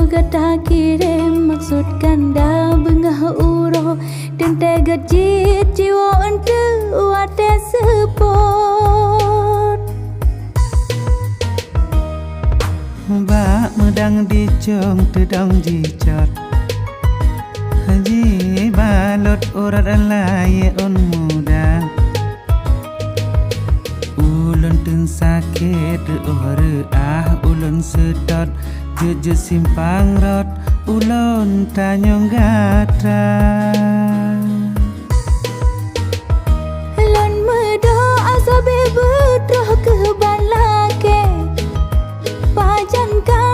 kata kirim maksud kanda bengah uro dan tegat jit jiwa ente wate support ba medang dicong tedang jicot haji balot urat alai on muda ulun tun sakit ulun sedot jeje simpang rot ulun tanyong gata lan medo asabe betroh ke balake pajan ka